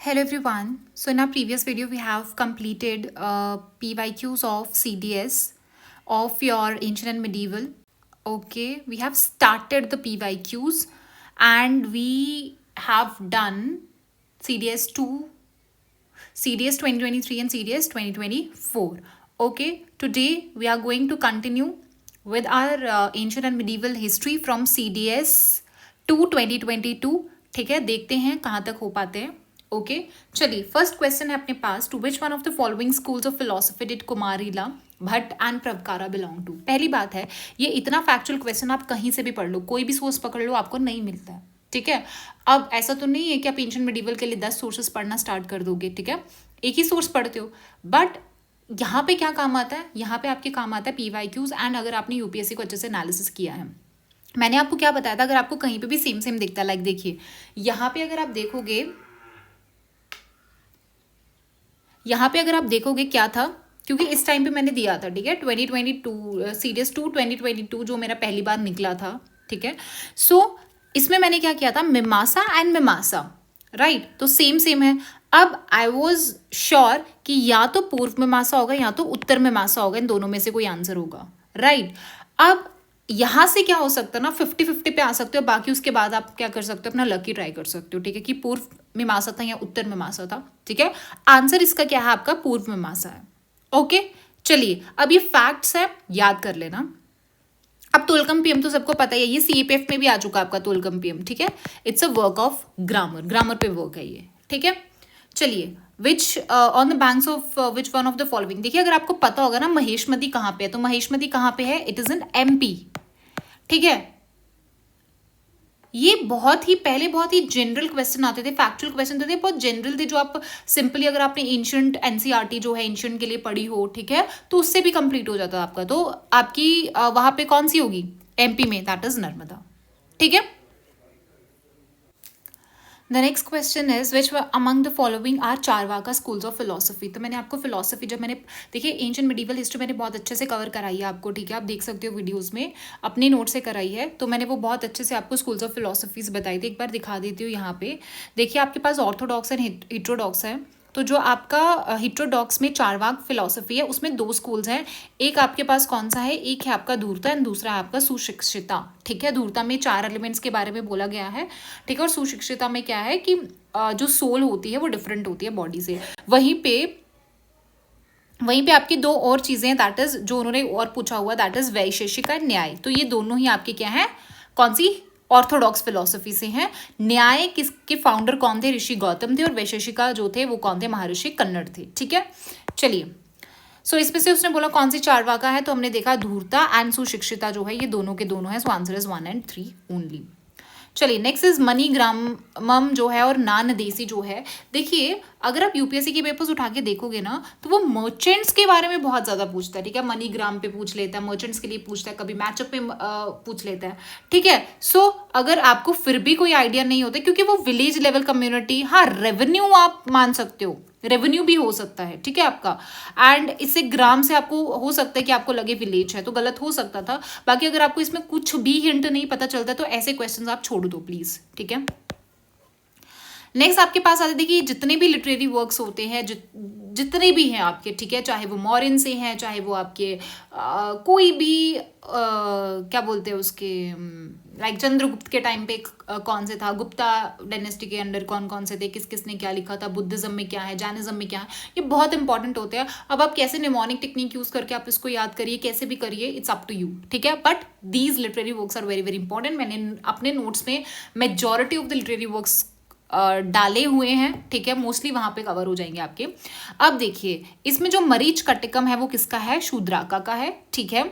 Hello everyone. So in our previous video we have completed PYQs of CDS of your ancient and medieval. Okay, we have started the PYQs and we have done CDS 2, CDS 2023 and CDS 2024. Okay, today we are going to continue with our ancient and medieval history from CDS to 2022. ठीक है, देखते हैं कहाँ तक हो पाते हैं. Okay चलिए, फर्स्ट क्वेश्चन है अपने पास. To which one of the following schools of philosophy did Kumarila Bhatt and Prabhakara belong to. पहली बात है, ये इतना फैक्चुअल क्वेश्चन आप कहीं से भी पढ़ लो, कोई भी सोर्स पकड़ लो, आपको नहीं मिलता है. ठीक है, अब ऐसा तो नहीं है कि आप एंशिएंट मिडीवल के लिए 10 सोर्सेस पढ़ना स्टार्ट कर दोगे. ठीक है, एक ही सोर्स पढ़ते हो. बट यहाँ पे क्या काम आता है, यहाँ पे आपके काम आता है पीवाईक्यूज. एंड अगर आपने यूपीएससी को अच्छे से एनालिसिस किया है, मैंने आपको क्या बताया था, अगर आपको कहीं पे भी सेम सेम दिखता है, लाइक देखिए यहाँ पे अगर आप देखोगे, यहाँ पे अगर आप देखोगे क्या था, क्योंकि इस टाइम पे मैंने दिया था. ठीक है, 2022 सीडीएस 2 2022 जो मेरा पहली बार निकला था. ठीक है, सो इसमें मैंने क्या किया था, मिमासा एंड मिमासा, राइट. तो सेम सेम है. अब आई वॉज श्योर कि या तो पूर्व मीमांसा होगा या तो उत्तर मीमांसा होगा, इन दोनों में से कोई आंसर होगा, राइट. अब यहाँ से क्या हो सकता है ना, 50-50 पे आ सकते हो. बाकी उसके बाद आप क्या कर सकते हो, अपना लकी ट्राई कर सकते हो. ठीक है, कि पूर्व मीमांसा था या उत्तर मीमांसा था. ठीक है, आंसर इसका क्या है, आपका पूर्व मीमांसा है. ओके चलिए, अब ये फैक्ट्स है, याद कर लेना. अब तोलकम पीएम तो सबको पता ही है, ये सीएपीएफ में भी आ चुका है आपका तोलकम पीएम. ठीक है, it's a work of grammar, grammar पे वर्क है ये. ठीक है, चलिए, which on the banks of which one of the following. देखिए, अगर आपको पता होगा ना महेशमती कहाँ पे है, तो महेशमती कहाँ पे है, इट इज इन एमपी. ठीक है, ये बहुत ही पहले बहुत ही जनरल क्वेश्चन आते थे, फैक्चुअल क्वेश्चन थे, बहुत जनरल थे, जो आप सिंपली अगर आपने एंशिएंट एनसीईआरटी जो है एंशिएंट के लिए पढ़ी हो, ठीक है, तो उससे भी कंप्लीट हो जाता है आपका. तो आपकी वहां पे कौन सी होगी, एमपी में, दैट इज नर्मदा. ठीक है, the next question is which among the following are Charvaka schools of philosophy. तो मैंने आपको फिलोसफी, जब मैंने देखिए एंशिएंट मिडीवल हिस्ट्री मैंने बहुत अच्छे से कवर कराई है आपको. ठीक है, आप देख सकते हो वीडियोस में, अपने नोट से कराई है, तो मैंने वो बहुत अच्छे से आपको स्कूल्स ऑफ फिलोसफीज बताई थी. एक बार दिखा देती हूँ. यहाँ पे देखिए, आपके पास ऑर्थोडॉक्स एंड हिट्रोडॉक्स है. तो जो आपका हिट्रोडॉक्स में चारवाक फिलोसफी है, उसमें 2 स्कूल्स हैं. एक आपके पास कौन सा है, एक है आपका धूर्ता एंड दूसरा है आपका सुशिक्षिता. ठीक है, धूर्ता में 4 एलिमेंट्स के बारे में बोला गया है. ठीक है, और सुशिक्षिता में क्या है कि जो सोल होती है वो डिफरेंट होती है बॉडी से. वहीं पे आपकी 2 और चीजें हैं, दैट इज जो उन्होंने और पूछा हुआ, दैट इज वैशेषिक एंड न्याय. तो ये दोनों ही आपके क्या है, कौन सी, ऑर्थोडॉक्स फिलोसफी से हैं. न्याय किसके फाउंडर कौन थे, ऋषि गौतम थे, और वैशेषिका जो थे वो कौन थे, महर्षि कन्नड़ थे. ठीक है, चलिए, सो इसमें से उसने बोला कौन सी चारवाका है, तो हमने देखा धूर्ता एंड सुशिक्षिता जो है ये दोनों के दोनों है. So answer is 1 and 3 only. चलिए, नेक्स्ट इज मनीग्रामम जो है और नानदेसी जो है. देखिए, अगर आप यूपीएससी के पेपर्स उठा के देखोगे ना, तो वो मर्चेंट्स के बारे में बहुत ज़्यादा पूछता है. ठीक है, मनीग्राम पे पूछ लेता है, मर्चेंट्स के लिए पूछता है, कभी मैचअप पे पूछ लेता है. ठीक है, सो अगर आपको फिर भी कोई आइडिया नहीं होता, क्योंकि वो विलेज लेवल कम्युनिटी, हाँ रेवेन्यू आप मान सकते हो, रेवेन्यू भी हो सकता है. ठीक है, आपका, एंड इससे ग्राम से आपको हो सकता है कि आपको लगे विलेज है, तो गलत हो सकता था. बाकी अगर आपको इसमें कुछ भी हिंट नहीं पता चलता, तो ऐसे क्वेश्चंस आप छोड़ दो प्लीज. ठीक है, नेक्स्ट आपके पास आते, देखिए जितने भी लिटरेरी वर्क्स होते हैं, जितने भी हैं आपके, ठीक है, चाहे वो मौर्यन से हैं, चाहे वो आपके कोई भी क्या बोलते हैं उसके, लाइक चंद्रगुप्त के टाइम पे कौन से था, गुप्ता डायनेस्टी के अंडर कौन कौन से थे, किस किसने क्या लिखा था, बुद्धिज्म में क्या है, जैनिज्म में क्या है, ये बहुत इंपॉर्टेंट होते हैं. अब आप कैसे निमोनिक टेक्निक यूज करके आप इसको याद करिए, कैसे भी करिए, इट्स अप टू यू. ठीक है, but these literary works are very very important. मैंने अपने नोट्स में majority of the literary works डाले हुए हैं. ठीक है, मोस्टली वहां पे कवर हो जाएंगे आपके. अब देखिए, इसमें जो मरीच कटिकम है वो किसका है, शूद्राका का है. ठीक है,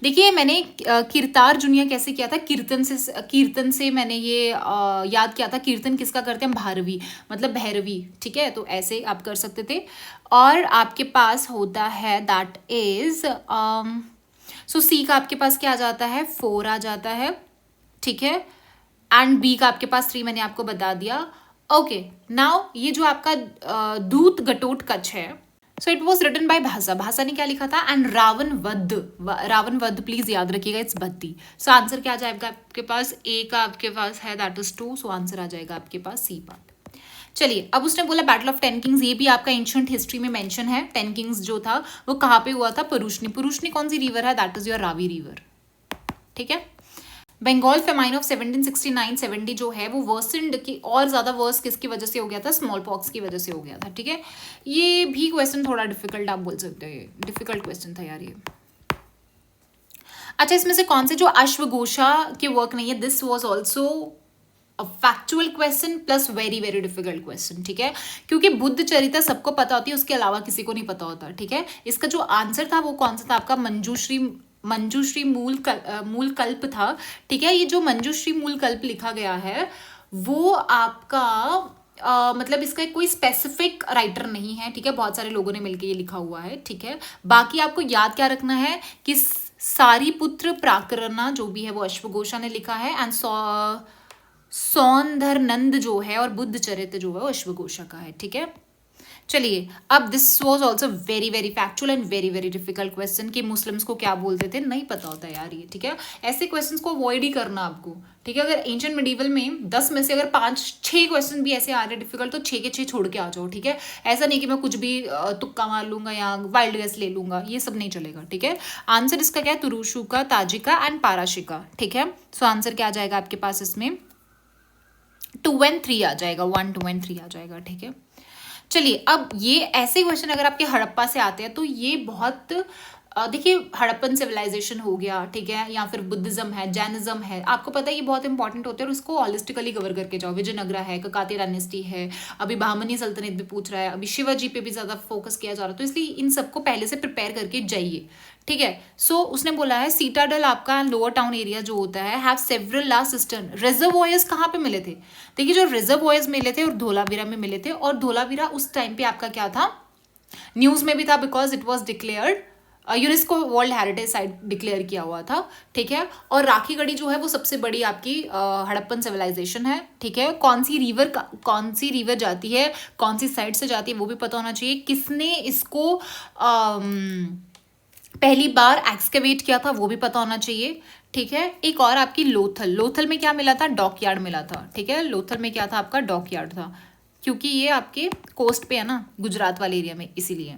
देखिए मैंने कीर्तार जुनिया कैसे किया था, कीर्तन से मैंने ये याद किया था. कीर्तन किसका करते हैं, भारवी, मतलब भैरवी. ठीक है, तो ऐसे आप कर सकते थे. और आपके पास होता है दैट इज सो सी का आपके पास क्या आ जाता है, 4 आ जाता है. ठीक है, एंड बी का आपके पास 3 मैंने आपको बता दिया. ओके, नाउ ये जो आपका दूत गटोट कच्छ है, so it was written by Bhasa. Bhasa ने क्या लिखा था, एंड रावण वध प्लीज याद रखिएगा, इट्स बत्ती. सो आंसर क्या आ जाएगा आपके पास, ए का आपके पास है दैट इज 2. सो आंसर आ जाएगा आपके पास सी पार्ट. चलिए, अब उसने बोला बैटल ऑफ 10 किंग्स, ये भी आपका एंशिएंट हिस्ट्री में मेंशन है। 10 किंग्स जो था वो कहाँ पे हुआ था? पुरुषनी। पुरुषनी कौन सी रिवर है? That is your Ravi river. ठीक है। बंगाल फेमाइन ऑफ 1769-70 जो है वो वर्सेंड की और ज्यादा वर्स किसकी वजह से हो गया था? स्मॉल पॉक्स की वजह से हो गया था। ठीक है, ये भी क्वेश्चन थोड़ा डिफिकल्ट आप बोल सकते हो, डिफिकल्ट क्वेश्चन था यार ये। अच्छा, इसमें से कौन से जो अश्वघोषा के वर्क नहीं है? This was also a factual question plus very very difficult question. ठीक है, क्योंकि बुद्ध चरित्र सबको पता होती है, उसके अलावा किसी को नहीं पता होता। ठीक है, इसका जो आंसर था वो कौन सा था आपका? मंजूश्री मूल कल्प था। ठीक है, ये जो मंजूश्री मूल कल्प लिखा गया है वो आपका मतलब इसका कोई स्पेसिफिक राइटर नहीं है। ठीक है, बहुत सारे लोगों ने मिलकर ये लिखा हुआ है। ठीक है, बाकी आपको याद क्या रखना है कि सारीपुत्र प्राकरणा जो भी है वो अश्वघोषा ने लिखा है, एंड सौंदरनंद जो है और बुद्ध चरित्र जो है वो अश्वघोषा का है। ठीक है, चलिए, अब this was also very very factual and very very difficult question कि मुस्लिम्स को क्या बोलते थे, नहीं पता होता यार ये। ठीक है, ऐसे क्वेश्चंस को अवॉइड ही करना आपको। ठीक है, अगर एंशिएंट मिडीवल में 10 में से अगर 5-6 क्वेश्चन भी ऐसे आ रहे डिफिकल्ट तो 6 के 6 छोड़ के आ जाओ। ठीक है, ऐसा नहीं कि मैं कुछ भी तुक्का मार लूंगा या वाइल्ड गेस ले लूंगा, ये सब नहीं चलेगा। ठीक है, आंसर इसका क्या है? तुरुशुका, ताजिका एंड पाराशिका। ठीक है, सो आंसर क्या आ जाएगा आपके पास? इसमें 2 and 3 आ जाएगा, 1, 2 and 3 आ जाएगा। ठीक है, चलिए, अब ये ऐसे क्वेश्चन अगर आपके हड़प्पा से आते हैं तो ये बहुत देखिए, हड़प्पन सिविलाइजेशन हो गया। ठीक है, या फिर बुद्धिज्म है, जैनिज्म है, आपको पता है ये बहुत इंपॉर्टेंट होते हैं और इसको हॉलिस्टिकली कवर करके जाओ। विजयनगरा है, ककाती डायनेस्टी है, अभी बहमनी सल्तनत भी पूछ रहा है, अभी शिवाजी पे भी ज्यादा फोकस किया जा रहा है, तो इसलिए इन सबको पहले से प्रिपेयर करके जाइए। ठीक है, सो उसने बोला है सीटाडल आपका लोअर टाउन एरिया जो होता है have several last cistern reservoirs. कहाँ पे मिले थे? देखिए, जो रिजर्वॉयर्स मिले थे और धोलावीरा में मिले थे, और धोलावीरा उस टाइम पे आपका क्या था? न्यूज में भी था, because it was declared UNESCO world heritage site declare किया हुआ था। ठीक है, और राखीगढ़ी जो है वो सबसे बड़ी आपकी हड़प्पन सिविलाइजेशन है। ठीक है, कौन सी रिवर जाती है, कौन सी साइड से जाती है वो भी पता होना चाहिए। किसने इसको पहली बार एक्सकेवेट किया था वो भी पता होना चाहिए। ठीक है, एक और आपकी लोथल में क्या मिला था? डॉकयार्ड मिला था। ठीक है, लोथल में क्या था आपका? डॉकयार्ड था, क्योंकि ये आपके कोस्ट पे है ना, गुजरात वाले एरिया में, इसीलिए।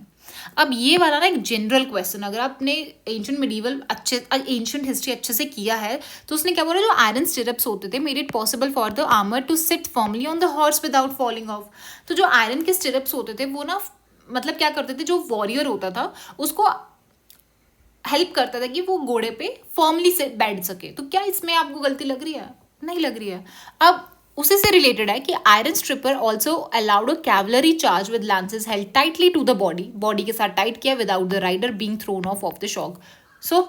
अब ये वाला ना एक जनरल क्वेश्चन, अगर आपने एंशिएंट मिडीवल एंशिएंट हिस्ट्री अच्छे से किया है तो उसने क्या बोला? जो आयरन स्टिरप्स होते थे made it possible for the armour to sit firmly on the horse without falling off. तो जो आयरन के स्टिरप्स होते थे वो ना मतलब क्या करते थे, जो वॉरियर होता था उसको हेल्प करता था कि वो घोड़े पे फर्मली से बैठ सके। तो क्या इसमें आपको गलती लग रही है? नहीं लग रही है। अब उसी से रिलेटेड है कि iron stirrup also allowed a cavalry charge with lances held tightly to the body के साथ टाइट किया without the rider being thrown off the shock. So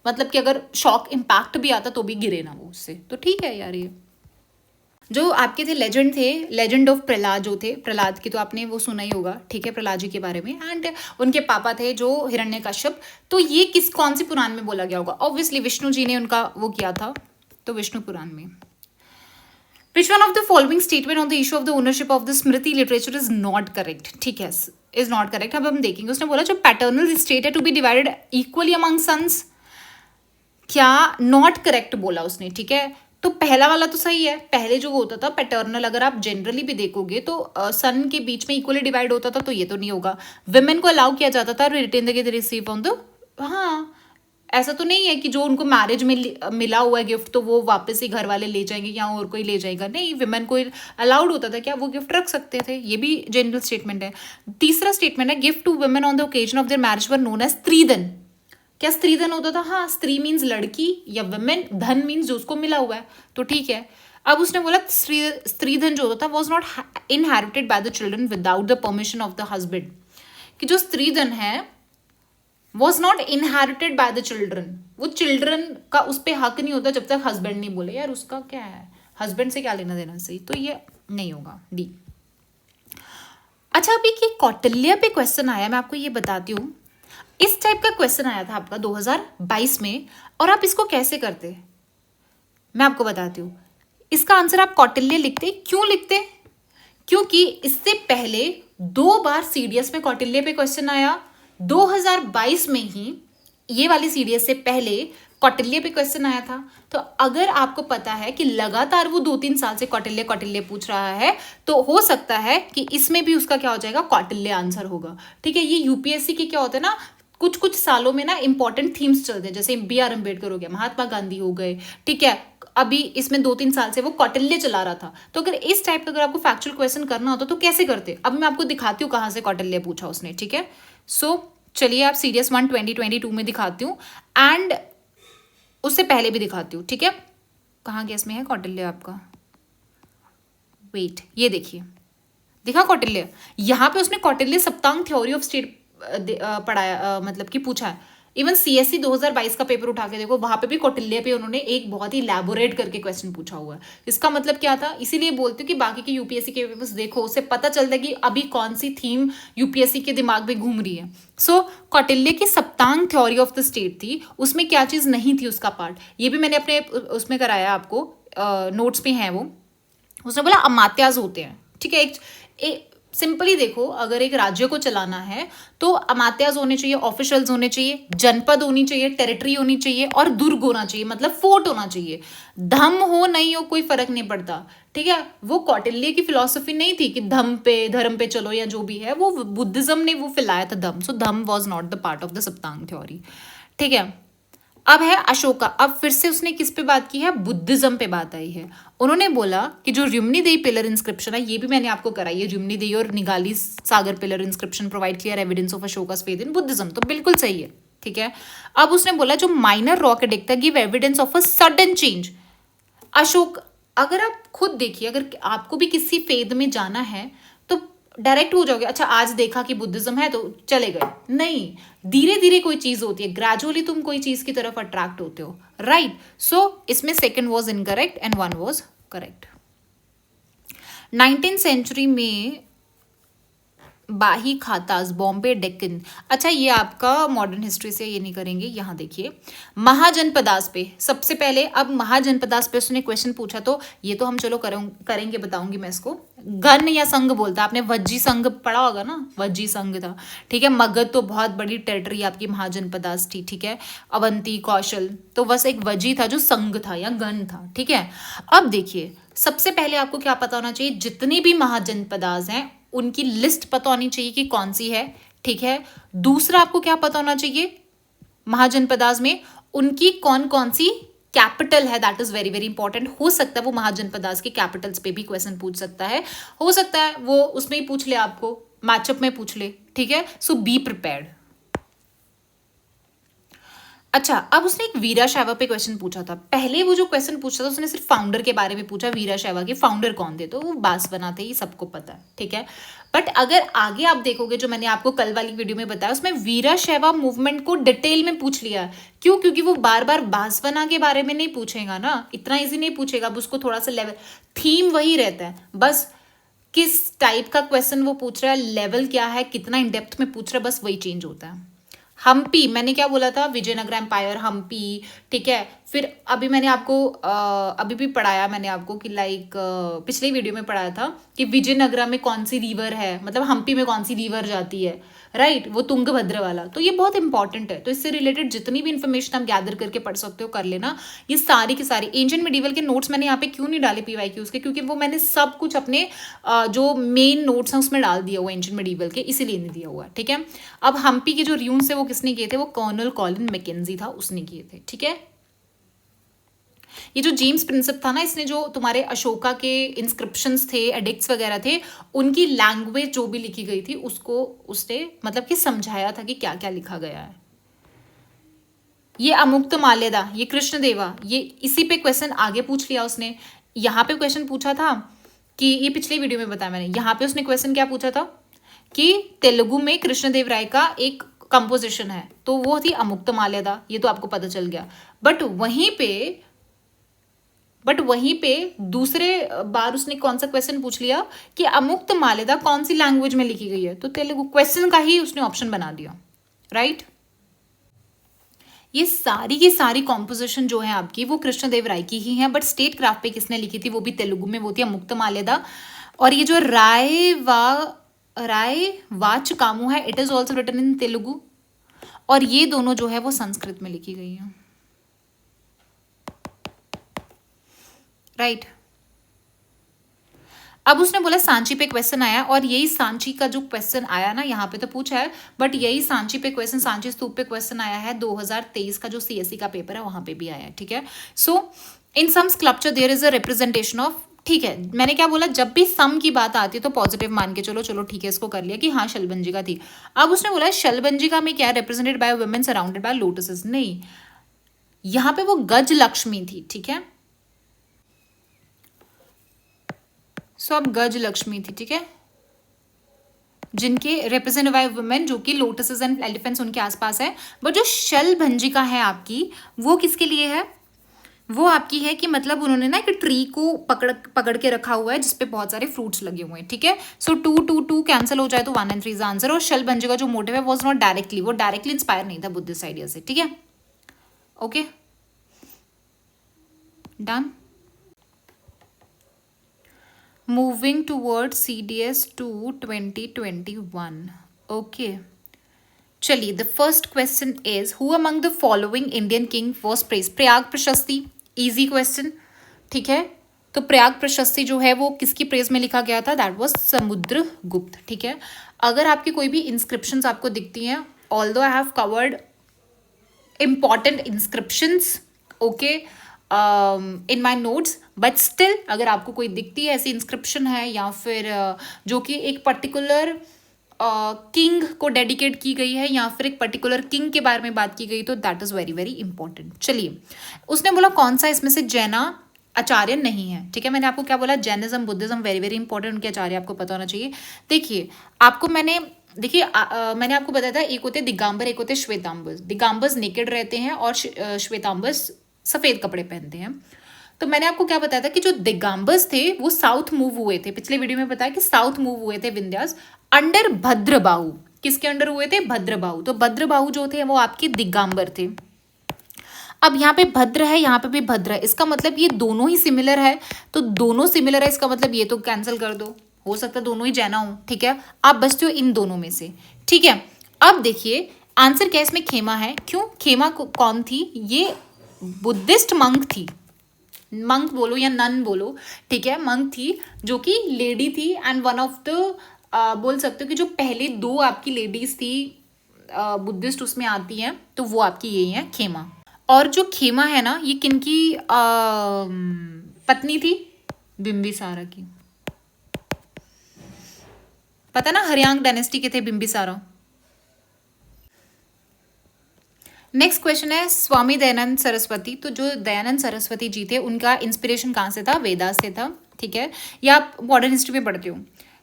मतलब कि अगर शॉक इम्पैक्ट भी आता तो भी गिरे ना वो उससे, तो ठीक है यार। ये जो आपके लेजेंड ऑफ प्रहलाद जो थे, प्रहलाद की तो आपने वो सुना ही होगा। ठीक है, प्रहलाद जी के बारे में, एंड उनके पापा थे जो हिरण्यकश्यप। तो ये कौन सी पुराण में बोला गया होगा? ऑब्वियसली विष्णु जी ने उनका वो किया था, तो विष्णु पुराण में। Which one of the following statement on the issue of the ownership of the Smriti literature is not correct? ठीक है, is not correct। अब हम देखेंगे, उसने बोला जो पैटर्नल स्टेट है to be divided equally among sons, क्या नॉट करेक्ट बोला उसने। ठीक है, तो पहला वाला तो सही है, पहले जो होता था पैटर्नल, अगर आप जनरली भी देखोगे तो सन के बीच में इक्वली डिवाइड होता था, तो ये तो नहीं होगा। विमेन को अलाउ किया जाता था retain the receive on the, हाँ, ऐसा तो नहीं है कि जो उनको मैरिज में मिला हुआ है गिफ्ट तो वो वापस ही घर वाले ले जाएंगे या और कोई ले जाएगा, नहीं, विमेन को अलाउड होता था क्या वो गिफ्ट रख सकते थे। ये भी जनरल स्टेटमेंट है। तीसरा स्टेटमेंट है gift to women on the occasion of their marriage were known as stridhan. क्या स्त्रीधन होता था? हाँ, स्त्री मीन्स लड़की या वुमेन, धन मीन्स जो उसको मिला हुआ है, तो ठीक है। अब उसने बोला स्त्रीधन जो होता था was not inherited by the children without the permission of the husband, कि जो स्त्रीधन है was not inherited by the children, वो चिल्ड्रन का उस पर हक नहीं होता जब तक हस्बैंड नहीं बोले। यार उसका क्या है, हस्बैंड से क्या लेना देना सही, तो ये नहीं होगा, डी। अच्छा, अभी ये कौटिल्य पे क्वेश्चन आया, मैं आपको ये बताती हूँ। इस टाइप का क्वेश्चन आया था आपका 2022 में, और आप इसको कैसे करते मैं आपको बताती हूँ। इसका आंसर आप कौटिल्य लिखते। क्यों लिखते? क्योंकि इससे पहले 2 बार सीडीएस में कौटिल्य पे क्वेश्चन आया। 2022 में ही ये वाली सीडीएस से पहले कौटिल्य पे क्वेश्चन आया था। तो अगर आपको पता है कि लगातार वो 2-3 साल से कौटिल्य कौटिल्य पूछ रहा है, तो हो सकता है कि इसमें भी उसका क्या हो जाएगा, कौटिल्य आंसर होगा। ठीक है, ये यूपीएससी के क्या होता है ना, कुछ कुछ सालों में ना इंपॉर्टेंट थीम्स चलते हैं, जैसे BR अम्बेडकर हो गया, महात्मा गांधी हो गए। ठीक है, अभी इसमें 2-3 साल से वो कौटिल्य चला रहा था। तो अगर इस टाइप का अगर आपको फैक्चुअल क्वेश्चन करना होता तो कैसे करते, अब मैं आपको दिखाती हूँ कहाँ से कौटिल्य पूछा उसने। ठीक है, सो चलिए आप सीरियस 1 2022 में दिखाती हूँ, एंड उससे पहले भी दिखाती हूँ। ठीक है, कहाँ गया इसमें है कौटिल्य आपका, वेट, ये देखिए, दिखा कौटिल्य। यहाँ पे उसने कौटिल्य सप्तांग थ्योरी ऑफ स्टेट पढ़ाया, मतलब कि पूछा है। इवन CSE 2022 का पेपर उठा के देखो, वहां पे भी कौटिल्य पे उन्होंने एक बहुत ही इलैबोरेट करके क्वेश्चन पूछा हुआ है। इसका मतलब क्या था, इसीलिए बोलती हूँ कि बाकी के यूपीएससी के पेपर्स देखो, उससे पता चलता है कि अभी कौन सी थीम यूपीएससी के दिमाग में घूम रही है। सो कौटिल्य की सप्तांग थ्योरी ऑफ द स्टेट थी, उसमें क्या चीज नहीं थी उसका पार्ट, ये भी मैंने अपने उसमें कराया आपको, नोट्स पे है वो। उसने बोला अमात्याज होते हैं। ठीक है, एक सिंपली देखो, अगर एक राज्य को चलाना है तो अमात्याज होने चाहिए, ऑफिशियल्स होने चाहिए, जनपद होनी चाहिए, टेरिटरी होनी चाहिए, और दुर्ग होना चाहिए, मतलब फोर्ट होना चाहिए। धम हो नहीं हो कोई फर्क नहीं पड़ता। ठीक है, वो कौटिल्य की फिलॉसफी नहीं थी कि धम पे धर्म पे चलो या जो भी है, वो बुद्धिज्म ने वो फैलाया था dhamma. So dhamma was not the part of the saptanga theory. ठीक है, अब है अशोका। अब फिर से उसने किस पे बात की है, बुद्धिज्म पे बात आई है। उन्होंने बोला कि जो र्युम्निदेई पिलर इंस्क्रिप्शन है, ये भी मैंने आपको कराई है, र्युम्निदेई और Nigali Sagar pillar inscription provide clear evidence of Ashoka's faith in Buddhism, तो बिल्कुल सही है। ठीक है, अब उसने बोला जो minor rock edicts give evidence of a sudden change. Ashoka, अगर आप खुद देखिए, अगर आपको भी किसी फेद में जाना है तो डायरेक्ट हो जाओगे, अच्छा आज देखा कि बुद्धिज्म है तो चले गए, नहीं, धीरे धीरे कोई चीज होती है, ग्रेजुअली तुम कोई चीज की तरफ अट्रैक्ट होते हो। राइट, सो इसमें second was incorrect and one was correct. 19th century में बाही खाताज, बॉम्बे डेक्कन। अच्छा, ये आपका मॉडर्न हिस्ट्री से ये नहीं करेंगे, यहाँ देखिए महाजनपदास पे सबसे पहले। अब महाजनपदास पे उसने क्वेश्चन पूछा, तो ये तो हम चलो करेंगे, बताऊंगी मैं इसको। गण या संघ बोलता, आपने वज्जी संघ पढ़ा होगा ना, वज्जी संघ था। ठीक है, मगध तो बहुत बड़ी टेरिटरी आपकी महाजनपदास थी। ठीक है, अवंती, कौशल, तो बस एक वज्जी था जो संघ था या गण था। ठीक है, अब देखिए, सबसे पहले आपको क्या पता होना चाहिए, जितने भी महाजनपदास हैं उनकी लिस्ट पता होनी चाहिए कि कौन सी है। ठीक है, दूसरा आपको क्या पता होना चाहिए, महाजनपदास में उनकी कौन कौन सी कैपिटल है, that is very very important. हो सकता है वो महाजनपदास के कैपिटल्स पे भी क्वेश्चन पूछ सकता है, हो सकता है वो उसमें ही पूछ ले, आपको मैचअप में पूछ ले। ठीक है, सो बी प्रिपेयर्ड। अच्छा, अब उसने एक वीराशैवा पे क्वेश्चन पूछा था। पहले वो जो क्वेश्चन पूछा था उसने सिर्फ फाउंडर के बारे में पूछा, वीराशैवा के फाउंडर कौन थे, तो वो बासवना थे, ये सबको पता है। ठीक है, बट अगर आगे आप देखोगे, जो मैंने आपको कल वाली वीडियो में बताया, उसमें वीराशैवा मूवमेंट को डिटेल में पूछ लिया। क्यों, क्योंकि वो बार बार बासवना के बारे में नहीं पूछेगा ना, इतना ईजी नहीं पूछेगा, अब उसको थोड़ा सा लेवल, थीम वही रहता है, बस किस टाइप का क्वेश्चन वो पूछ रहा है, लेवल क्या है, कितना इन डेप्थ में पूछ रहा है, बस वही चेंज होता है। हम्पी, मैंने क्या बोला था, विजयनगर एम्पायर, हम्पी। ठीक है, फिर अभी मैंने आपको अभी भी पढ़ाया मैंने आपको कि लाइक पिछले वीडियो में पढ़ाया था कि विजयनगरा में कौन सी रिवर है, मतलब हम्पी में कौन सी रिवर जाती है। राइट, वो तुंगभद्र वाला, तो ये बहुत इंपॉर्टेंट है। तो इससे रिलेटेड जितनी भी इन्फॉर्मेशन आप गैदर करके पढ़ सकते हो कर लेना। ये सारी की सारी एंशिएंट मिडीवल के नोट्स मैंने यहाँ पे क्यों नहीं डाले PYQs के, क्योंकि वो मैंने सब कुछ अपने जो मेन नोट्स हैं उसमें डाल दिया हुआ एंशिएंट मिडीवल के, इसीलिए नहीं दिया हुआ। ठीक है, अब हम्पी के जो र्यून्स है वो किसने किए थे, वो कर्नल कॉलिन मैकेंजी था, उसने किए थे। ठीक है, ये जो जेम्स प्रिंसेप था ना, इसने जो तुम्हारे अशोका के इंस्क्रिप्शंस थे, एडिक्ट्स वगैरह थे, उनकी लैंग्वेज जो भी लिखी गई थी उसको उसने मतलब कि समझाया था कि क्या क्या लिखा गया है। ये अमुक्त माल्यदा, ये कृष्णदेवा, ये इसी पे क्वेश्चन आगे पूछ लिया उसने। यहाँ पे क्वेश्चन पूछा था कि ये पिछले वीडियो में बताया मैंने, यहाँ पे उसने क्वेश्चन क्या पूछा था कि तेलुगु में कृष्णदेव राय का एक कंपोजिशन है, तो वो थी अमुक्त माल्यदा, ये तो आपको पता चल गया। बट वहीं पे दूसरे बार उसने कौन सा क्वेश्चन पूछ लिया कि अमुक्त माल्यदा कौन सी लैंग्वेज में लिखी गई है, तो तेलुगु, क्वेश्चन का ही उसने ऑप्शन बना दिया। राइट, ये सारी की सारी कॉम्पोजिशन जो है आपकी वो कृष्णदेव राय की ही है, बट स्टेट क्राफ्ट पे किसने लिखी थी, वो भी तेलुगु में, वो थी अमुक्त माल्यदा। और ये जो राय वाच कामू है, it is also written in Telugu, और ये दोनों जो है वो संस्कृत में लिखी गई है। राइट। अब उसने बोला सांची पे क्वेश्चन आया, और यही सांची का जो क्वेश्चन आया ना यहाँ पे तो पूछा है, बट यही सांची पे क्वेश्चन, सांची स्तूप पे क्वेश्चन आया है 2023 का जो सीएससी का पेपर है वहां पे भी आया है, ठीक है। So in some sculpture there is a representation of, ठीक है, मैंने क्या बोला, जब भी सम की बात आती है तो पॉजिटिव मान के चलो, चलो ठीक है, इसको कर लिया कि हाँ शलबंजिका थी। अब उसने बोला शलबंजिका में क्या represented by women surrounded by lotuses, नहीं, यहाँ पे वो गज लक्ष्मी थी, ठीक है। सो अब गज लक्ष्मी थी, ठीक है, जिनके रिप्रेजेंटेड बाय वुमेन, जो कि लोटसेस एंड एलिफेंट्स उनके आसपास है। बट जो शलभंजिका है आपकी, वो किसके लिए है, वो आपकी है कि मतलब उन्होंने ना एक ट्री को पकड़ के रखा हुआ है जिसपे बहुत सारे फ्रूट्स लगे हुए हैं, ठीक है। सो 2 2 2 कैंसिल हो जाए तो 1 and 3 इज आंसर। और शलभंजिका जो मोटिव है वॉज नॉट डायरेक्टली, वो डायरेक्टली इंस्पायर नहीं था बुद्धिस्ट आइडिया से, ठीक है। Okay done. Moving toward CDS 2 2021। Okay चलिए, the first question is who among the following Indian king was praise, Prayag Prashasti, easy question, ठीक है। तो प्रयाग प्रशस्ति जो है वो किसकी प्रेज में लिखा गया था, दैट वॉज समुद्रगुप्त, ठीक है। अगर आपकी कोई भी इंस्क्रिप्शंस आपको दिखती हैं, although I have covered important inscriptions, okay, in my notes, but still अगर आपको कोई दिखती है ऐसी इंस्क्रिप्शन है या फिर जो कि एक पर्टिकुलर किंग को डेडिकेट की गई है या फिर एक पर्टिकुलर किंग के बारे में बात की गई, तो that is very very important. चलिए, उसने बोला कौन सा इसमें से जैना आचार्य नहीं है, ठीक है। मैंने आपको क्या बोला, Jainism Buddhism very very important, उनके आचार्य आपको पता होना चाहिए। देखिए आपको मैंने मैंने आपको बताया था, एक होते दिगंबर, एक होते श्वेतांबर्स। दिगंबर्स नेकेड रहते हैं और श्वेतांबर्स सफ़ेद कपड़े पहनते हैं। तो मैंने आपको क्या बताया था कि जो दिगंबर्स थे वो साउथ मूव हुए थे, पिछले वीडियो में बताया कि साउथ मूव हुए थे विंध्यास अंडर भद्रबाहु। किसके अंडर हुए थे, भद्रबाहु। तो भद्रबाहु जो थे वो आपके दिगंबर थे। अब यहाँ पे भद्र है, यहाँ पे भी भद्र है, इसका मतलब ये दोनों ही सिमिलर है। तो दोनों सिमिलर है, इसका मतलब ये तो कैंसिल कर दो, हो सकता है दोनों ही जैना हो, ठीक है। आप बचते हो इन दोनों में से, ठीक है। अब देखिए आंसर क्या इसमें खेमा है, क्यों खेमा कौन थी, ये बुद्धिस्ट मंक थी, मंक बोलो या नन बोलो, ठीक है, मंक थी जो कि लेडी थी एंड वन ऑफ द बोल सकते हो कि जो पहले 2 आपकी लेडीज थी बुद्धिस्ट उसमें आती हैं, तो वो आपकी यही है खेमा। और जो खेमा है ना, ये किनकी पत्नी थी, बिंबिसारा की, पता ना हरियांग डायनेस्टी के थे बिंबिसारा। नेक्स्ट क्वेश्चन है स्वामी दयानंद सरस्वती। तो जो दयानंद सरस्वती जी थे उनका इंस्पिरेशन कहाँ से था, वेदास से था, ठीक है। या आप मॉडर्न हिस्ट्री में पढ़ते हो।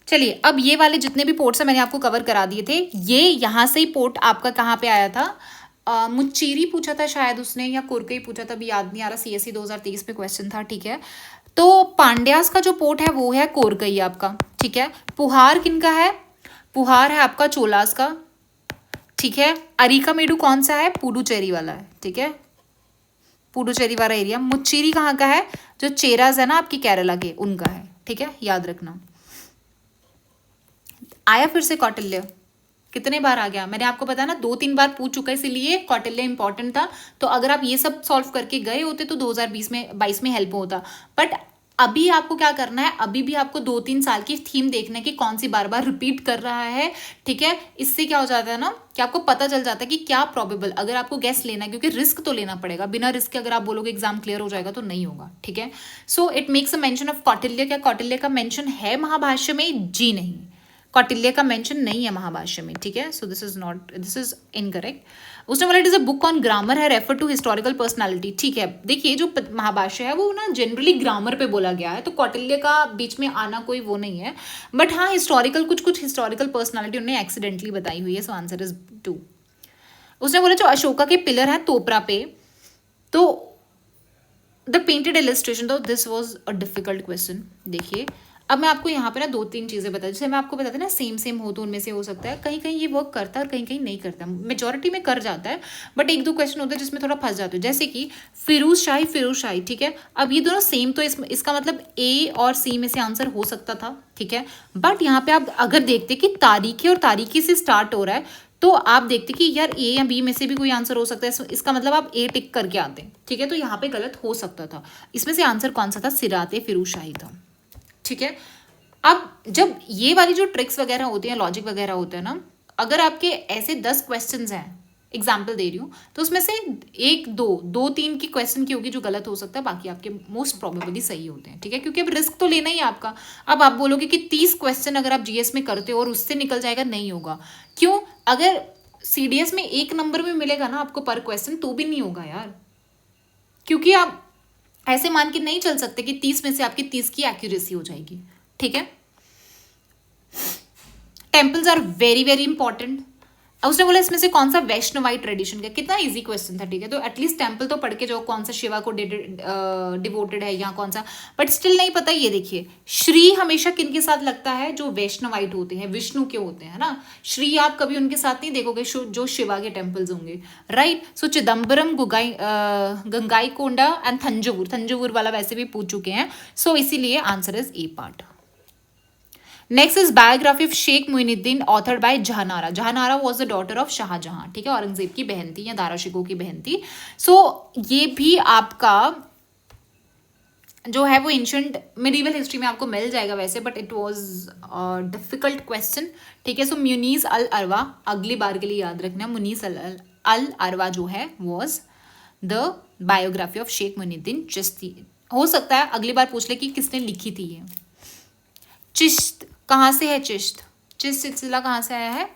चलिए, अब ये वाले जितने भी पोर्ट्स हैं मैंने आपको कवर करा दिए थे। ये यहाँ से ही पोर्ट आपका कहाँ पे आया था, मुच्चीरी पूछा था शायद उसने, या कुरकई पूछा था, अभी याद नहीं आ रहा, CSC 2023 में क्वेश्चन था, ठीक है। तो पांड्यास का जो पोर्ट है वो है कोरकई आपका, ठीक है। पुहार किनका है, पुहार है आपका चोलास का, ठीक है। अरिकामेडु कौन सा है, पुडुचेरी वाला है, ठीक है, पुडुचेरी वाला एरिया। मुच्चीरी कहाँ का है, जो चेराज है ना आपकी केरला के, उनका है, ठीक है, याद रखना। आया फिर से कौटिल्य, कितने बार आ गया, मैंने आपको बताया ना 2-3 बार पूछ चुका है, इसीलिए कौटिल्य इंपॉर्टेंट था। तो अगर आप ये सब सॉल्व करके गए होते तो 2022 में हेल्प होता। बट अभी आपको क्या करना है, अभी भी आपको 2-3 साल की थीम देखना है कि कौन सी बार बार रिपीट कर रहा है, ठीक है। इससे क्या हो जाता है ना कि आपको पता चल जाता है कि क्या प्रोबेबल, अगर आपको गैस लेना है, क्योंकि रिस्क तो लेना पड़ेगा, बिना रिस्क के अगर आप बोलोगे एग्जाम क्लियर हो जाएगा तो नहीं होगा, ठीक है। So it makes a mention of Kautilya. क्या कौटिल्य का मेंशन है महाभाष्य में, जी नहीं, कौटिल्य का मेंशन नहीं है महाभाष्य में, ठीक है। So this is incorrect. उसने बोला it is a book on grammar है, रेफर टू हिस्टोरिकल पर्सनालिटी, ठीक है। देखिए जो महाभाष्य है वो ना जनरली ग्रामर पे बोला गया है, तो कौटिल्य का बीच में आना कोई वो नहीं है, बट हाँ हिस्टोरिकल कुछ हिस्टोरिकल पर्सनालिटी उन्होंने एक्सीडेंटली बताई हुई है। So answer is 2। उसने बोला जो अशोका के पिलर है तोपरा पे, तो द पेंटेड इलस्ट्रेशन, तो this was a difficult question. देखिए अब मैं आपको यहाँ पे ना 2-3 चीज़ें बता, जैसे मैं आपको बताती ना सेम हो, तो उनमें से हो सकता है कहीं कहीं ये वर्क करता है और कहीं कहीं नहीं करता, मेजोरिटी में कर जाता है, बट 1-2 क्वेश्चन होते हैं जिसमें थोड़ा फंस जाते हो, जैसे कि फिरोज शाही, ठीक है। अब ये दोनों सेम, तो इसका मतलब A और C में से आंसर हो सकता था, ठीक है। बट यहाँ पे आप अगर देखते कि तारीखें और तारीखी से स्टार्ट हो रहा है, तो आप देखते कि यार ए या बी में से भी कोई आंसर हो सकता है, इसका मतलब आप ए टिक करके आते हैं, ठीक है। तो यहाँ पे गलत हो सकता था। इसमें से आंसर कौन सा था? सिराते फिरोज शाही था, ठीक है। अब जब ये वाली जो ट्रिक्स वगैरह होती हैं, लॉजिक वगैरह होते हैं ना, अगर आपके ऐसे 10 क्वेश्चंस हैं, एग्जाम्पल दे रही हूँ, तो उसमें से एक दो तीन की क्वेश्चन की होगी जो गलत हो सकता है, बाकी आपके मोस्ट प्रोबेबली सही होते हैं, ठीक है। क्योंकि अब रिस्क तो लेना ही है आपका। अब आप बोलोगे कि 30 क्वेश्चन अगर आप जीएस में करते हो और उससे निकल जाएगा, नहीं होगा। क्यों? अगर सीडीएस में 1 नंबर भी मिलेगा ना आपको पर क्वेश्चन, तो भी नहीं होगा यार, क्योंकि आप ऐसे मान के नहीं चल सकते कि 30 में से आपकी 30 की एक्यूरेसी हो जाएगी, ठीक है। Temples are very very important. उसने बोला इसमें से कौन सा वैष्णवाई ट्रेडिशन का, कितना इजी क्वेश्चन था, ठीक है। तो एटलीस्ट टेम्पल तो पढ़ के जाओ, कौन सा शिवा को डिवोटेड है या कौन सा, बट स्टिल नहीं पता। ये देखिए, श्री हमेशा किन के साथ लगता है? जो वैष्णवाइट होते हैं, विष्णु के होते हैं ना। श्री आप कभी उनके साथ नहीं देखोगे जो शिवा के टेम्पल्स होंगे, right. So Chidambaram, Gangaikonda and Thanjavur वाला वैसे भी पूछ चुके हैं। सो इसीलिए answer is A part. Next is biography of Sheikh Muinuddin authored by Jahanara. Jahanara was the daughter of Shahjahan, ठीक है, औरंगजेब की बहन थी या दारा शिकोह की बहन थी। सो ये भी आपका जो है वो एंशिएंट मिडीवल हिस्ट्री में आपको मिल जाएगा वैसे, but it was difficult question, ठीक है। सो मुनीस अल अरवा, अगली बार के लिए याद रखना, मुनीस अल अरवा जो है was the biography of Sheikh Muinuddin Chishti. हो सकता है अगली बार पूछ ले कि किसने लिखी थी ये। चिश्त कहाँ से है? चिश्त सिलसिला कहाँ से आया है?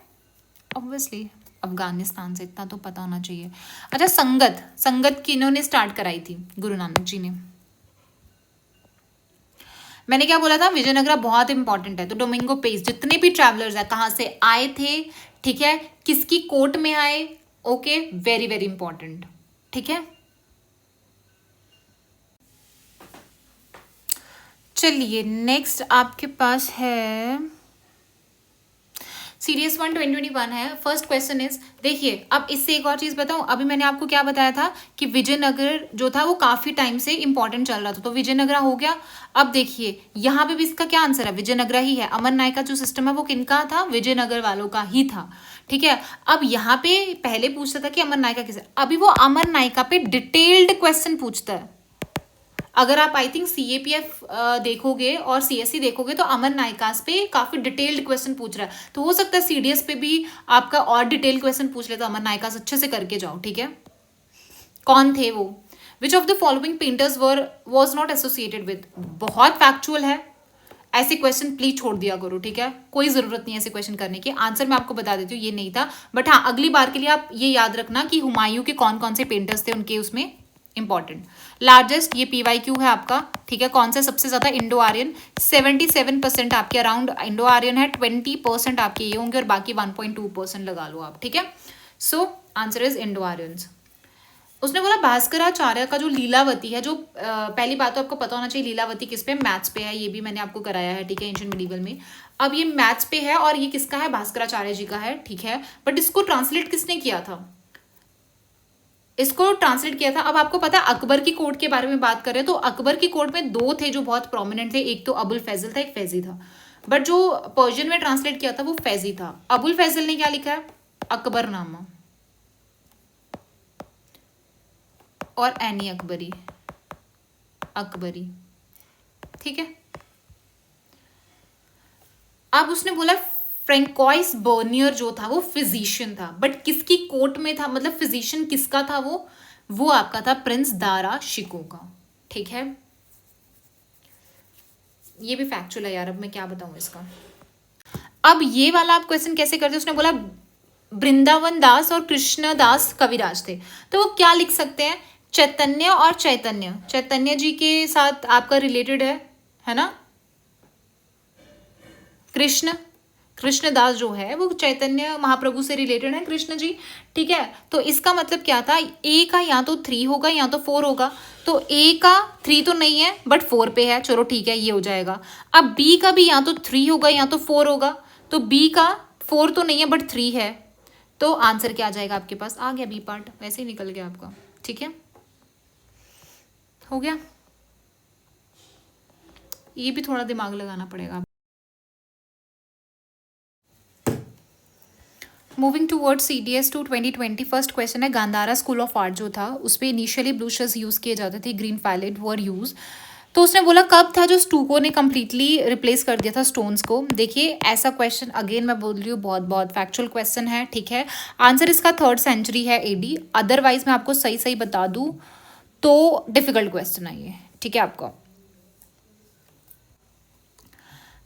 ऑब्वियसली अफगानिस्तान से, इतना तो पता होना चाहिए। अच्छा, संगत किन्होंने स्टार्ट कराई थी? गुरु नानक जी ने। मैंने क्या बोला था? विजयनगरा बहुत इंपॉर्टेंट है। तो डोमिंगो पेस, जितने भी ट्रैवलर्स है कहाँ से आए थे, ठीक है, किसकी कोर्ट में आए, ओके, वेरी वेरी इंपॉर्टेंट, ठीक है। चलिए नेक्स्ट आपके पास है सीरीज 1 2021 है। फर्स्ट क्वेश्चन इज, देखिए अब इससे एक और चीज बताऊं, अभी मैंने आपको क्या बताया था कि विजयनगर जो था वो काफी टाइम से इंपॉर्टेंट चल रहा था, तो विजयनगरा हो गया। अब देखिए यहाँ पे भी इसका क्या आंसर है? विजयनगरा ही है। अमर नायक का जो सिस्टम है वो किनका था? विजयनगर वालों का ही था, ठीक है। अब यहाँ पे पहले पूछता था कि अमर नायका किसे, अभी वो अमर नायका पे डिटेल्ड क्वेश्चन पूछता है। अगर आप आई थिंक सीएपीएफ देखोगे और सीएससी देखोगे तो अमर नायकास पे काफी डिटेल्ड क्वेश्चन पूछ रहा है, तो हो सकता है सीडीएस पे भी आपका और डिटेल क्वेश्चन पूछ ले, तो अमर नायकास अच्छे से करके जाओ, ठीक है। कौन थे वो? Which of the following painters was not associated with, बहुत फैक्चुअल है, ऐसे क्वेश्चन प्लीज छोड़ दिया करो, ठीक है। कोई जरूरत नहीं है ऐसे क्वेश्चन करने की। आंसर मैं आपको बता देती हूँ, ये नहीं था, बट हाँ अगली बार के लिए आप ये याद रखना कि हुमायूं के कौन कौन से पेंटर्स थे, उनके उसमें इंपॉर्टेंट। लार्जेस्ट, ये पीवाईक्यू है आपका, ठीक है। कौन सा सबसे ज्यादा? इंडो आर्यन, 77% आपके अराउंड इंडो आर्यन है, 20% आपके ये होंगे और बाकी 1.2% लगा लो आप, ठीक है। So answer is Indo Aryans. उसने बोला भास्कराचार्य का जो लीलावती है, जो पहली बात तो आपको पता होना चाहिए लीलावती किस पे? मैथ्स पे है, ये भी मैंने आपको कराया है, ठीक है, एंशिएंट मिडीवल में। अब ये मैथ्स पे है और ये किसका है? भास्कराचार्य जी का है, ठीक है। बट इसको ट्रांसलेट किसने किया था? इसको ट्रांसलेट किया था, अब आपको पता है अकबर की कोर्ट के बारे में बात करें तो अकबर की कोर्ट में 2 थे जो बहुत प्रोमिनेंट थे, एक तो अबुल फैजल था, एक फैजी था। बट जो पर्शियन में ट्रांसलेट किया था वो फैजी था। अबुल फैजल ने क्या लिखा है? अकबरनामा और एनी अकबरी, ठीक है। अब उसने बोला फ्रेंकोइस बर्नियर जो था वो फिजिशियन था, बट किसकी कोर्ट में था? मतलब फिजिशियन किसका था? वो आपका था प्रिंस दारा शिकोह का, ठीक है। ये भी फैक्चुअल है यार, अब मैं क्या बताऊं इसका। अब ये वाला आप क्वेश्चन कैसे करते? उसने बोला वृंदावन दास और कृष्ण दास कविराज थे, तो वो क्या लिख सकते हैं? चैतन्य और चैतन्य जी के साथ आपका रिलेटेड है ना। कृष्णदास जो है वो चैतन्य महाप्रभु से रिलेटेड है, कृष्ण जी, ठीक है। तो इसका मतलब क्या था? ए का या तो 3 होगा या तो 4 होगा, तो ए का 3 तो नहीं है बट 4 पे है, चलो ठीक है, ये हो जाएगा। अब बी का भी या तो 3 होगा या तो 4 होगा, तो बी का 4 तो नहीं है बट 3 है, तो आंसर क्या आ जाएगा आपके पास? आ गया बी पार्ट, वैसे ही निकल गया आपका, ठीक है, हो गया। ये भी थोड़ा दिमाग लगाना पड़ेगा। Moving towards CDS two 2020 first question है गांधारा स्कूल ऑफ आर्ट जो था उस पर इनिशियली ब्लू शेल्स यूज़ किए जाते थे, ग्रीन पैलेट वर यूज। तो उसने बोला कब था जो स्टूको ने कम्प्लीटली रिप्लेस कर दिया था स्टोन्स को। देखिए ऐसा क्वेश्चन अगेन मैं बोल रही हूँ बहुत बहुत फैक्चुअल क्वेश्चन है, ठीक है। आंसर इसका 3rd सेंचुरी है AD। अदरवाइज मैं आपको सही सही बता दूँ तो डिफिकल्ट क्वेश्चन है ये, ठीक है आपका।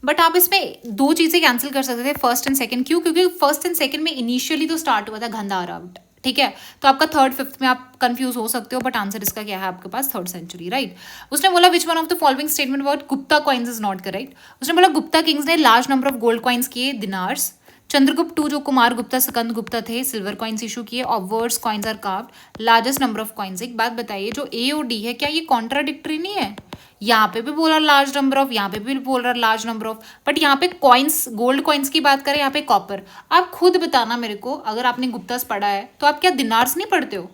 बट आप इसमें 2 चीज़ें कैंसिल कर सकते थे, फर्स्ट एंड सेकंड। क्यों? क्योंकि फर्स्ट एंड सेकंड में इनिशियली तो स्टार्ट हुआ था गांधारा, ठीक है। तो आपका 3rd 5th में आप कंफ्यूज हो सकते हो, बट आंसर इसका क्या है आपके पास 3rd सेंचुरी, राइट। उसने बोला which one of the following statement about Gupta coins is not correct. उसने बोला गुप्ता किंग्स ने large number of gold coins किए, दिनार्स। चंद्रगुप्त II जो कुमार गुप्ता सकंद गुप्ता थे सिल्वर कॉइन्स इशू किए, obverse coins are carved, largest number of coins. एक बात बताइए जो A और D है क्या ये कॉन्ट्राडिक्टरी नहीं है? यहाँ पे भी बोल रहा लार्ज नंबर ऑफ, यहाँ पे भी बोल रहा लार्ज नंबर ऑफ, बट यहाँ पे कॉइन्स गोल्ड कॉइन्स की बात करें, यहाँ पे कॉपर। आप खुद बताना मेरे को, अगर आपने गुप्तास पढ़ा है तो आप क्या दिनार्स नहीं पढ़ते हो?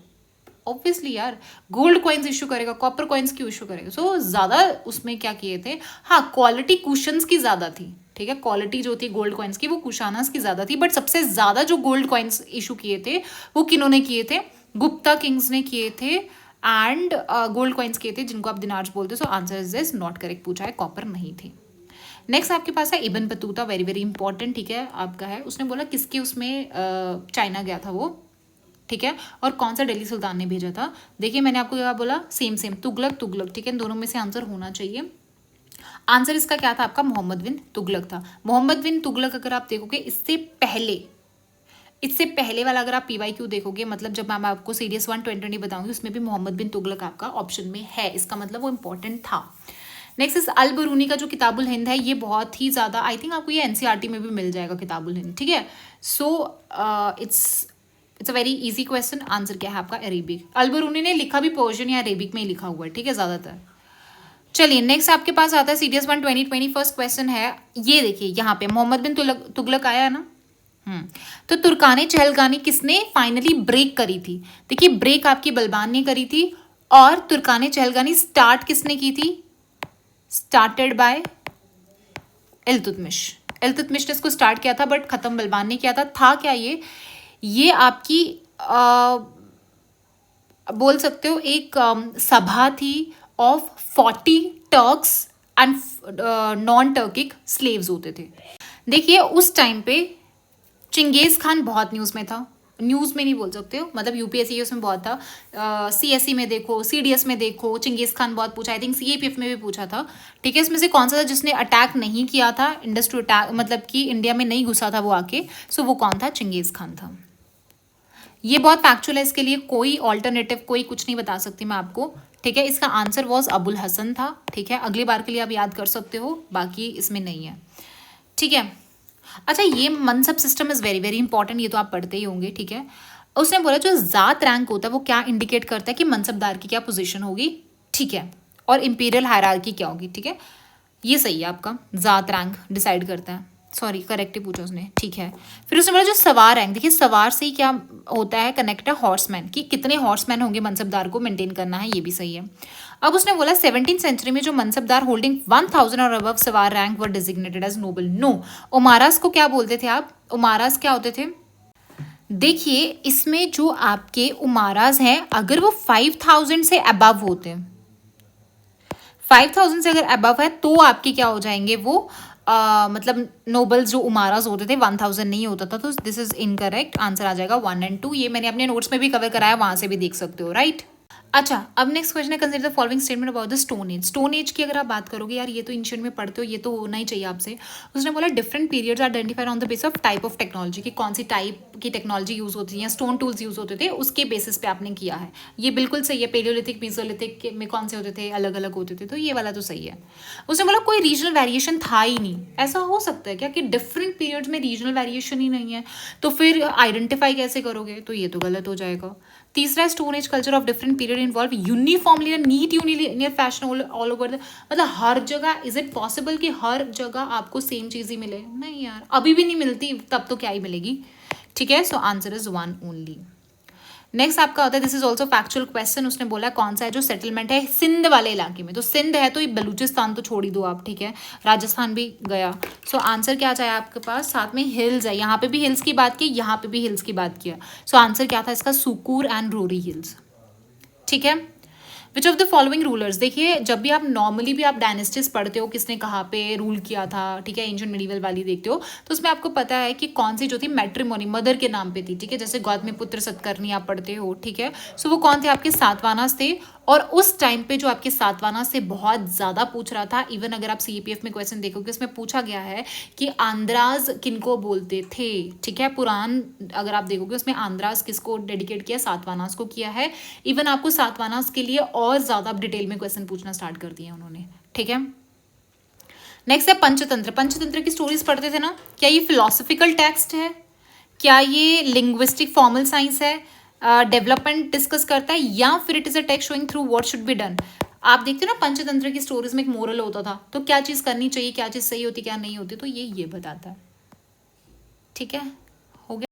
ऑब्वियसली यार गोल्ड कॉइन्स इशू करेगा, कॉपर कॉइन्स क्यों इशू करेगा? सो ज़्यादा उसमें क्या किए थे, हाँ क्वालिटी कुशंस की ज़्यादा थी, ठीक है। क्वालिटी जो थी गोल्ड कॉइन्स की वो कुशानास की ज़्यादा थी, बट सबसे ज़्यादा जो गोल्ड कॉइन्स इशू किए थे वो किन्होंने किए थे? गुप्ता किंग्स ने किए थे, एंड गोल्ड कॉइन्स किए थे जिनको आप दिनार्स बोलते हो। So answer is this not correct पूछा है, कॉपर नहीं थे। नेक्स्ट आपके पास है Ibn Battuta, very very important, ठीक है आपका है। उसने बोला किसके उसमें चाइना गया था वो, ठीक है, और कौन सा दिल्ली सुल्तान ने भेजा था। देखिए मैंने आपको क्या बोला, सेम सेम तुगलक तुगलक, ठीक है, दोनों में से आंसर होना चाहिए। आंसर इसका क्या था आपका? मोहम्मद बिन तुगलक था। मोहम्मद बिन तुगलक अगर आप देखोगे इससे पहले वाला अगर आप PYQ देखोगे, मतलब जब मैं आपको CDS 1 2020 बताऊंगी उसमें भी मोहम्मद बिन तुगलक आपका ऑप्शन में है, इसका मतलब वो इंपॉर्टेंट था। नेक्स्ट इस अल बरूनी का जो किताबुल हिंद है ये बहुत ही ज़्यादा, आई थिंक आपको ये NCERT में भी मिल जाएगा किताबुल हिंद, ठीक है। So it's a very easy question. Answer क्या है आपका? अरेबिक। अल बरूनी ने लिखा भी पर्शियन या अरेबिक में ही लिखा हुआ है, ठीक है ज़्यादातर। चलिए नेक्स्ट आपके पास आता है CDS 1 2020 फर्स्ट क्वेश्चन है, ये देखिए यहाँ पे मोहम्मद बिन तुगलक आया है ना। तो तुर्काने चहलगानी किसने फाइनली ब्रेक करी थी? देखिए ब्रेक आपकी बलबान ने करी थी, और तुर्काने चहलगानी स्टार्ट किसने की थी? Started by Iltutmish. इल्तुतमिश ने इसको स्टार्ट किया था, बट खत्म बलबान ने किया था क्या ये आपकी बोल सकते हो एक सभा थी of 40 Turks and non Turkic slaves होते थे। देखिए उस टाइम पे चिंगेज खान बहुत न्यूज़ में था, न्यूज़ में नहीं बोल सकते हो, मतलब UPSC उसमें बहुत था, CSE में देखो, CDS में देखो, चिंगेज खान बहुत पूछा, आई थिंक CAPF में भी पूछा था, ठीक है। इसमें से कौन सा था जिसने अटैक नहीं किया था, इंडस टू अटैक, मतलब कि इंडिया में नहीं घुसा था वो आके, सो वो कौन था? चिंगेज खान था। ये बहुत फैक्चुअल है, इसके लिए कोई ऑल्टरनेटिव कोई कुछ नहीं बता सकती मैं आपको, ठीक है। इसका आंसर वॉज अबुल हसन था, ठीक है। अगली बार के लिए आप याद कर सकते हो, बाकी इसमें नहीं है, ठीक है। अच्छा ये mansab system is very very important, ये तो आप पढ़ते ही होंगे, ठीक है। उसने बोला जो ज़ात रैंक होता है वो क्या इंडिकेट करता है कि मनसबदार की क्या पोजीशन होगी, ठीक है, और इंपीरियल हायरार्की क्या होगी, ठीक है। ये सही है आपका, ज़ात रैंक डिसाइड करता है, सॉरी करेक्ट ही पूछा उसने, ठीक है। फिर उसने बोला जो सवार रैंक, देखिए सवार से ही क्या होता है कनेक्ट है हॉर्समैन, कि कितने हॉर्समैन होंगे मनसबदार को मेंटेन करना है, ये भी सही है। अब उसने बोला 17th सेंचुरी में जो मनसबदार होल्डिंग 1000 और अबव सवार रैंक वर डिजिग्नेटेड एज नोबल। नो, उमारास को क्या बोलते थे आप? उमारास क्या होते थे? देखिए इसमें जो आपके उमारास हैं अगर वो 5000 से अबव होते हैं, 5000 से अगर अबव है तो आपके क्या हो जाएंगे वो मतलब नोबल्स जो उमारास होते थे, 1000 नहीं होता था, तो दिस इज इनकरेक्ट। आंसर आ जाएगा 1 और 2। ये मैंने अपने नोट्स में भी कवर कराया, वहां से भी देख सकते हो, राइट। अच्छा अब नेक्स्ट क्वेश्चन है consider the following statement about the stone age. Stone age की अगर आप बात करोगे, यार ये तो एंशिएंट में पढ़ते हो, ये तो होना ही चाहिए आपसे। उसने बोला different periods identified on the base of type of technology, कि कौन सी टाइप की टेक्नोलॉजी यूज होती है या स्टोन टूल्स यूज होते थे, उसके बेसिस पे आपने किया है। ये बिल्कुल सही है, पेलियोलिथिक मेसोलिथिक में कौन से होते थे, अलग अलग होते थे, तो ये वाला तो सही है। उसने बोला कोई रीजनल वेरिएशन था ही नहीं। ऐसा हो सकता है क्या कि डिफरेंट पीरियड्स में रीजनल वेरिएशन ही नहीं है, तो फिर आइडेंटिफाई कैसे करोगे? तो ये तो गलत हो जाएगा। तीसरा stone age culture of different period involve uniformly neat unilinear fashion all over the, मतलब हर जगह इज इट पॉसिबल कि हर जगह आपको सेम चीज ही मिले? नहीं यार, अभी भी नहीं मिलती, तब तो क्या ही मिलेगी, ठीक है। So answer is 1 only. Next आपका होता है, this is also factual question, उसने बोला कौन सा है जो सेटलमेंट है सिंध वाले इलाके में, तो सिंध है तो ये बलूचिस्तान तो छोड़ ही दो आप, ठीक है, राजस्थान भी गया। सो आंसर क्या चाहिए आपके पास, साथ में हिल्स है, यहाँ पे भी हिल्स की बात की, यहाँ पे भी हिल्स की बात किया। सो आंसर क्या था इसका, सुकूर एंड रोरी हिल्स, ठीक है। Which of the following rulers, देखिए जब भी आप नॉर्मली भी आप डायनेस्टीज पढ़ते हो, किसने कहाँ पे रूल किया था, ठीक है, एंशिएंट मिडीवल वाली देखते हो, तो उसमें आपको पता है कि कौन सी जो थी मैट्रिमोनी मदर के नाम पे थी, ठीक है, जैसे गौतमीपुत्र सतकर्णी आप पढ़ते हो, ठीक है। सो वो कौन थे, आपके सातवाहनास थे, और उस टाइम पे जो आपके सातवाहनास से बहुत ज़्यादा पूछ रहा था। इवन अगर आप सीईपीएफ में क्वेश्चन देखोगे उसमें पूछा गया है कि आंद्राज किनको बोलते थे, ठीक है, पुराण अगर आप देखोगे उसमें आंद्राज किसको डेडिकेट किया, सातवाहनास को किया है। इवन आपको सातवाहनास के लिए और ज़्यादा डिटेल में क्वेश्चन पूछना स्टार्ट कर दिए उन्होंने, ठीक है। नेक्स्ट है पंचतंत्र। पंचतंत्र की स्टोरीज पढ़ते थे ना, क्या ये फिलोसफिकल टेक्स्ट है, क्या ये लिंग्विस्टिक फॉर्मल साइंस है, डेवलपमेंट डिस्कस करता है, या फिर it is a text showing through what should be done. आप देखते हो ना पंचतंत्र की स्टोरीज में एक मोरल होता था, तो क्या चीज़ करनी चाहिए, क्या चीज़ सही होती क्या नहीं होती, तो ये बताता है, ठीक है।